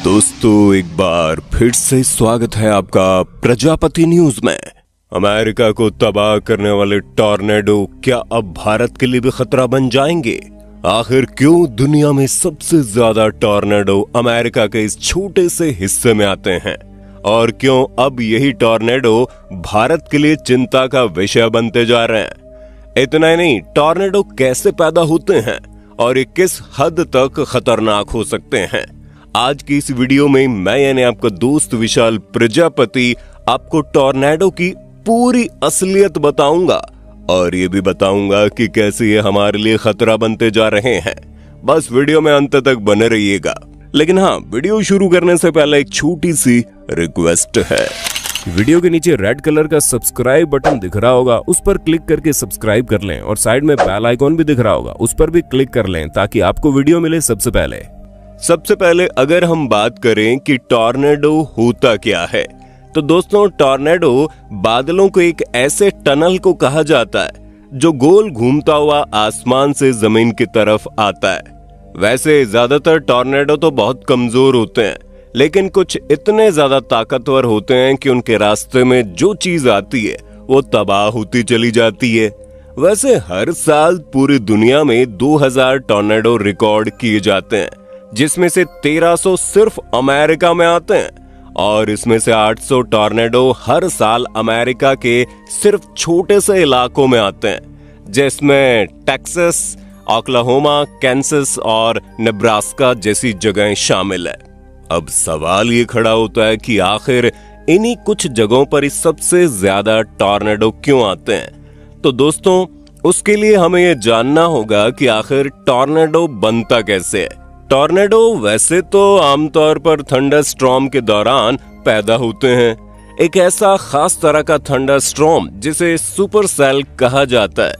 दोस्तों, एक बार फिर से स्वागत है आपका प्रजापति न्यूज में। अमेरिका को तबाह करने वाले टॉर्नेडो क्या अब भारत के लिए भी खतरा बन जाएंगे? आखिर क्यों दुनिया में सबसे ज्यादा टॉर्नेडो अमेरिका के इस छोटे से हिस्से में आते हैं? और क्यों अब यही टॉर्नेडो भारत के लिए चिंता का विषय बनते जा रहे हैं? इतना ही नहीं, टॉर्नेडो कैसे पैदा होते हैं और ये किस हद तक खतरनाक हो सकते हैं? आज की इस वीडियो में मैं यानी आपका दोस्त विशाल प्रजापति आपको टॉर्नेडो की पूरी असलियत बताऊंगा और ये भी बताऊंगा कि कैसे ये हमारे लिए खतरा बनते जा रहे हैं। बस वीडियो में अंत तक बने रहिएगा। लेकिन हाँ, वीडियो शुरू करने से पहले एक छोटी सी रिक्वेस्ट है। वीडियो के नीचे रेड कलर का सब्सक्राइब बटन दिख रहा होगा, उस पर क्लिक करके सब्सक्राइब कर लें और साइड में बेल आइकॉन भी दिख रहा होगा, उस पर भी क्लिक कर लें ताकि आपको वीडियो मिले सबसे पहले। सबसे पहले अगर हम बात करें कि टॉर्नेडो होता क्या है, तो दोस्तों टॉर्नेडो बादलों को एक ऐसे टनल को कहा जाता है जो गोल घूमता हुआ आसमान से जमीन की तरफ आता है। वैसे ज्यादातर टॉर्नेडो तो बहुत कमजोर होते हैं, लेकिन कुछ इतने ज्यादा ताकतवर होते हैं कि उनके रास्ते में जो चीज आती है वो तबाह होती चली जाती है। वैसे हर साल पूरी दुनिया में 2000 टॉर्नेडो रिकॉर्ड किए जाते हैं, जिसमें से 1300 सिर्फ अमेरिका में आते हैं और इसमें से 800 टॉर्नेडो हर साल अमेरिका के सिर्फ छोटे से इलाकों में आते हैं, जिसमें टेक्सास, ओक्लाहोमा, कैंसस और नेब्रास्का जैसी जगहें शामिल है। अब सवाल ये खड़ा होता है कि आखिर इन्हीं कुछ जगहों पर ही सबसे ज्यादा टॉर्नेडो क्यों आते हैं? तो दोस्तों, उसके लिए हमें ये जानना होगा कि आखिर टॉर्नेडो बनता कैसे है। टॉर्नेडो वैसे तो आमतौर पर थंडर स्टॉर्म के दौरान पैदा होते हैं। एक ऐसा खास तरह का थंडर स्टॉर्म जिसे सुपर सेल कहा जाता है।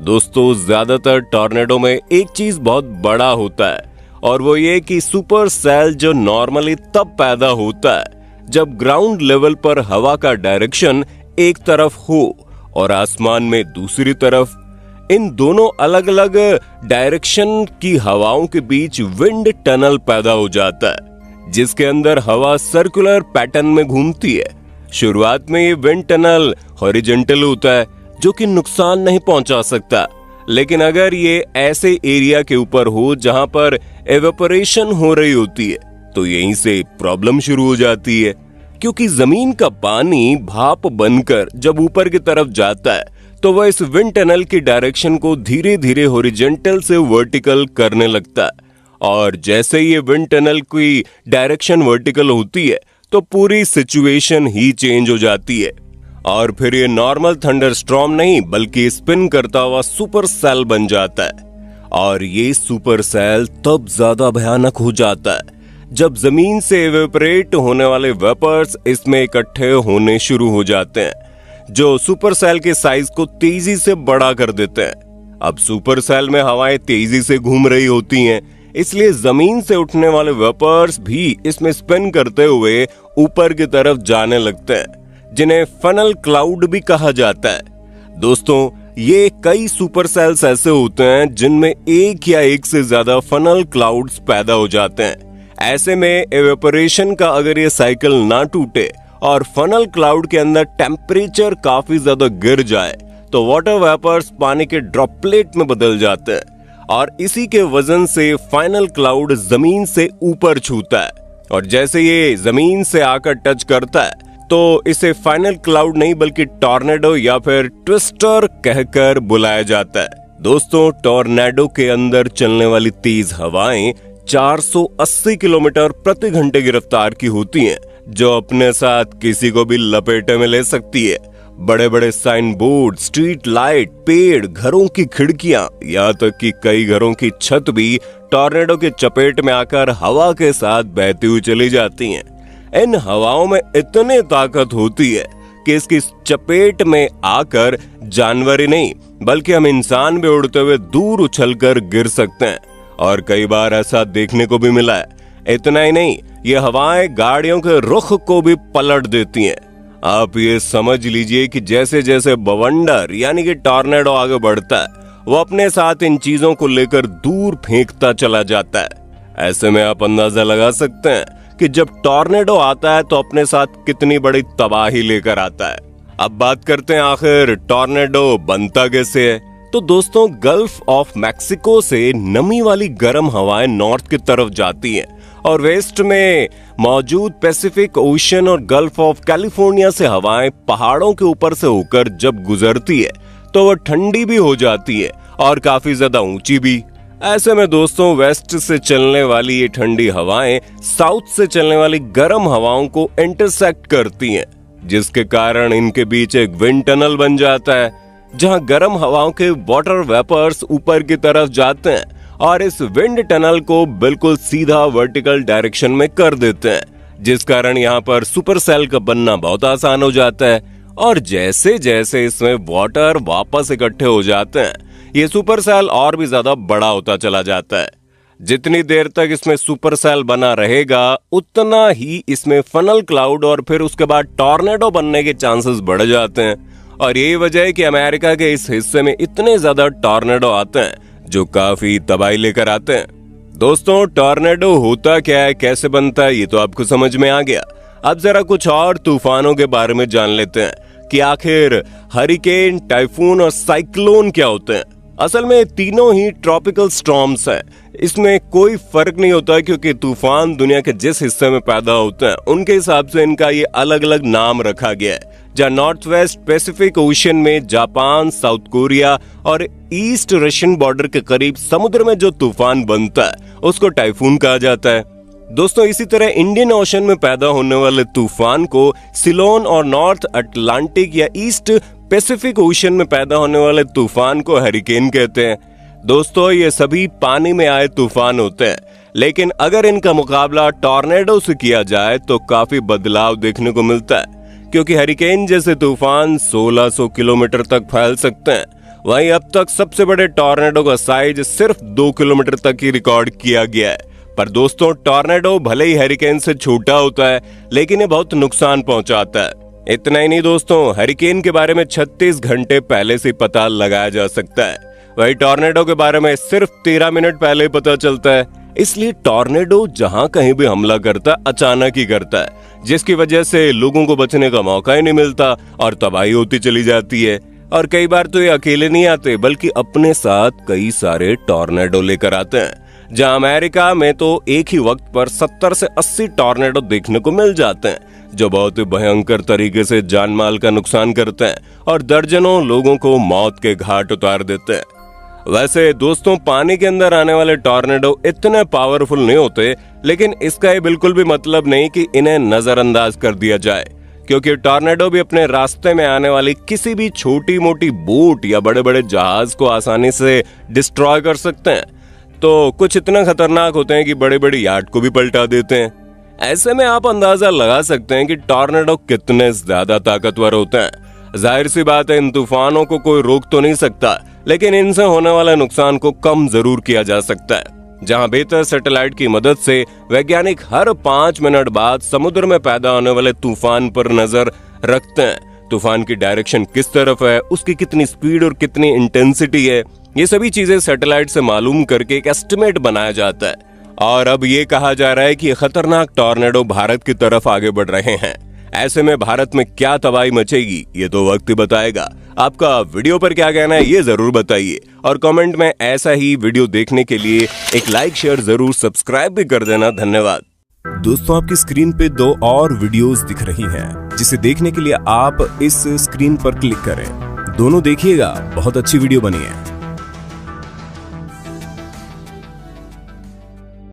दोस्तों, ज्यादातर टॉर्नेडो में एक चीज बहुत बड़ा होता है और वो ये कि सुपर सेल जो नॉर्मली तब पैदा होता है जब ग्राउंड लेवल पर हवा का डायरेक्शन एक तरफ हो और आसमान में दूसरी तरफ। इन दोनों अलग अलग डायरेक्शन की हवाओं के बीच विंड टनल पैदा हो जाता है, जिसके अंदर हवा सर्कुलर पैटर्न में घूमती है। शुरुआत में ये विंड टनल हॉरिजॉन्टल होता है, जो कि नुकसान नहीं पहुंचा सकता, लेकिन अगर ये ऐसे एरिया के ऊपर हो जहां पर एवेपोरेशन हो रही होती है तो यहीं से प्रॉब्लम शुरू हो जाती है, क्योंकि जमीन का पानी भाप बनकर जब ऊपर की तरफ जाता है तो वह इस विंड टनल की डायरेक्शन को धीरे धीरे हॉरिजॉन्टल से वर्टिकल करने लगता है। और जैसे ये विंड टनल की डायरेक्शन वर्टिकल होती है तो पूरी सिचुएशन ही चेंज हो जाती है और फिर ये नॉर्मल थंडर स्टॉर्म नहीं बल्कि स्पिन करता हुआ सुपर सेल बन जाता है। और ये सुपर सेल तब ज्यादा भयानक हो जाता है जब जमीन से एवेपोरेट होने वाले वेपर्स इसमें इकट्ठे होने शुरू हो जाते हैं, जो सुपर सेल के साइज को तेजी से बड़ा कर देते हैं। अब सुपर सेल में हवाएं तेजी से घूम रही होती हैं, इसलिए जमीन से उठने वाले वेपर्स भी इसमें स्पिन करते हुए ऊपर की तरफ जाने लगते हैं, जिन्हें फनल क्लाउड भी कहा जाता है। दोस्तों, ये कई सुपर सेल्स ऐसे होते हैं जिनमें एक या एक से ज्यादा फनल क्लाउड्स पैदा हो जाते हैं। ऐसे में एवेपोरेशन का अगर ये साइकिल ना टूटे और फनल क्लाउड के अंदर टेम्परेचर काफी ज्यादा गिर जाए तो वाटर वेपर्स पानी के ड्रॉपलेट में बदल जाते हैं और इसी के वजन से फाइनल क्लाउड जमीन से ऊपर छूता है। और जैसे ये जमीन से आकर टच करता है तो इसे फाइनल क्लाउड नहीं बल्कि टॉर्नेडो या फिर ट्विस्टर कहकर बुलाया जाता है। दोस्तों, टॉर्नेडो के अंदर चलने वाली तेज हवाएं 480 किलोमीटर प्रति घंटे की रफ्तार की होती हैं, जो अपने साथ किसी को भी लपेटे में ले सकती है। बड़े बड़े साइन बोर्ड, स्ट्रीट लाइट, पेड़, घरों की खिड़कियां, यहाँ तक कि कई घरों की छत भी टॉर्नेडो के चपेट में आकर हवा के साथ बहती हुई चली जाती हैं। इन हवाओं में इतनी ताकत होती है कि इसकी चपेट में आकर जानवर ही नहीं बल्कि हम इंसान भी उड़ते हुए दूर उछलकर गिर सकते हैं और कई बार ऐसा देखने को भी मिला है। इतना ही नहीं, ये हवाएं गाड़ियों के रुख को भी पलट देती हैं। आप ये समझ लीजिए कि जैसे जैसे बवंडर यानी कि टॉर्नेडो आगे बढ़ता है, वो अपने साथ इन चीजों को लेकर दूर फेंकता चला जाता है। ऐसे में आप अंदाजा लगा सकते हैं कि जब टॉर्नेडो आता है तो अपने साथ कितनी बड़ी तबाही लेकर आता है। अब बात करते हैं आखिर टॉर्नेडो बनता कैसे है। तो दोस्तों, गल्फ ऑफ मैक्सिको से नमी वाली गर्म हवाएं नॉर्थ की तरफ जाती हैं और वेस्ट में मौजूद पैसिफिक ओशन और गल्फ ऑफ कैलिफोर्निया से हवाएं पहाड़ों के ऊपर से होकर जब गुजरती है तो वह ठंडी भी हो जाती है और काफी ज्यादा ऊंची भी। ऐसे में दोस्तों, वेस्ट से चलने वाली ये ठंडी हवाएं साउथ से चलने वाली गर्म हवाओं को इंटरसेक्ट करती हैं, जिसके कारण इनके बीच एक विंड टनल बन जाता है, जहां गर्म हवाओं के वाटर वेपर्स ऊपर की तरफ जाते हैं और इस विंड टनल को बिल्कुल सीधा वर्टिकल डायरेक्शन में कर देते हैं, जिस कारण यहाँ पर सुपर सेल का बनना बहुत आसान हो जाता है। और जैसे जैसे इसमें वाटर वापस इकट्ठे हो जाते हैं, ये सुपर सेल और भी ज्यादा बड़ा होता चला जाता है। जितनी देर तक इसमें सुपर सेल बना रहेगा, उतना ही इसमें फनल क्लाउड और फिर उसके बाद टॉर्नेडो बनने के चांसेस बढ़ जाते हैं। और यही वजह है कि अमेरिका के इस हिस्से में इतने ज्यादा टॉर्नेडो आते हैं, जो काफी तबाही लेकर आते हैं। दोस्तों, टॉर्नेडो होता क्या है, कैसे बनता है, ये तो आपको समझ में आ गया। अब जरा कुछ और तूफानों के बारे में जान लेते हैं कि आखिर हरिकेन, टाइफून और साइक्लोन क्या होते हैं। असल में तीनों ही ट्रॉपिकल स्टॉर्म्स हैं। इसमें कोई फर्क नहीं होता, क्योंकि तूफान दुनिया के जिस हिस्से में पैदा होते हैं उनके हिसाब से इनका ये अलग अलग नाम रखा गया है। जहाँ नॉर्थ वेस्ट पैसिफिक ओशन में जापान, साउथ कोरिया और ईस्ट रशियन बॉर्डर के करीब समुद्र में जो तूफान बनता है उसको टाइफून कहा जाता है। दोस्तों, इसी तरह इंडियन ओशन में पैदा होने वाले तूफान को सिलोन और नॉर्थ अटलांटिक या ईस्ट पैसिफिक ओशन में पैदा होने वाले तूफान को हरिकेन कहते हैं। दोस्तों, ये सभी पानी में आए तूफान होते हैं, लेकिन अगर इनका मुकाबला टॉर्नेडो से किया जाए तो काफी बदलाव देखने को मिलता है, क्योंकि हरिकेन जैसे तूफान 1600 किलोमीटर तक फैल सकते हैं। वहीं अब तक सबसे बड़े टॉर्नेडो का साइज सिर्फ 2 किलोमीटर तक ही रिकॉर्ड किया गया है। पर दोस्तों, टॉर्नेडो भले ही हरिकेन से छोटा होता है, लेकिन ये बहुत नुकसान पहुंचाता है। इतना ही नहीं दोस्तों, हरिकेन के बारे में 36 घंटे पहले से पता लगाया जा सकता है। वही टॉर्नेडो के बारे में सिर्फ 13 मिनट पहले पता चलता है। इसलिए टॉर्नेडो जहां कहीं भी हमला करता है, अचानक ही करता है, जिसकी वजह से लोगों को बचने का मौका ही नहीं मिलता और तबाही होती चली जाती है। और कई बार तो ये अकेले नहीं आते, बल्कि अपने साथ कई सारे टॉर्नेडो लेकर आते हैं। जहां अमेरिका में तो एक ही वक्त पर 70 से 80 टॉर्नेडो देखने को मिल जाते हैं, जो बहुत ही भयंकर तरीके से जान माल का नुकसान करते हैं और दर्जनों लोगों को मौत के घाट उतार देते हैं। वैसे दोस्तों, पानी के अंदर आने वाले टॉर्नेडो इतने पावरफुल नहीं होते, लेकिन इसका ये बिल्कुल भी मतलब नहीं कि इन्हें नजरअंदाज कर दिया जाए, क्योंकि टॉर्नेडो भी अपने रास्ते में आने वाली किसी भी छोटी मोटी बोट या बड़े बड़े जहाज को आसानी से डिस्ट्रॉय कर सकते हैं। तो कुछ इतना खतरनाक होते हैं कि बड़े बड़े यार्ड को भी पलटा देते हैं। ऐसे में आप अंदाजा लगा सकते हैं कि टॉर्नेडो कितने ज्यादा ताकतवर होते हैं। जाहिर सी बात है, इन तूफानों को कोई रोक तो नहीं सकता, लेकिन इनसे होने वाले नुकसान को कम जरूर किया जा सकता है। जहां बेहतर सैटेलाइट की मदद से वैज्ञानिक हर 5 मिनट बाद समुद्र में पैदा होने वाले तूफान पर नजर रखते हैं। तूफान की डायरेक्शन किस तरफ है, उसकी कितनी स्पीड और कितनी इंटेंसिटी है, ये सभी चीजें सैटेलाइट से मालूम करके एक एस्टिमेट बनाया जाता है। और अब ये कहा जा रहा है कि खतरनाक टॉर्नेडो भारत की तरफ आगे बढ़ रहे हैं। ऐसे में भारत में क्या तबाही मचेगी, ये तो वक्त ही बताएगा। आपका वीडियो पर क्या कहना है, ये जरूर बताइए और कमेंट में ऐसा ही वीडियो देखने के लिए एक लाइक, शेयर, जरूर सब्सक्राइब भी कर देना। धन्यवाद। दोस्तों, आपकी स्क्रीन पे 2 और वीडियोस दिख रही हैं, जिसे देखने के लिए आप इस स्क्रीन पर क्लिक करें। दोनों देखिएगा, बहुत अच्छी वीडियो बनी है।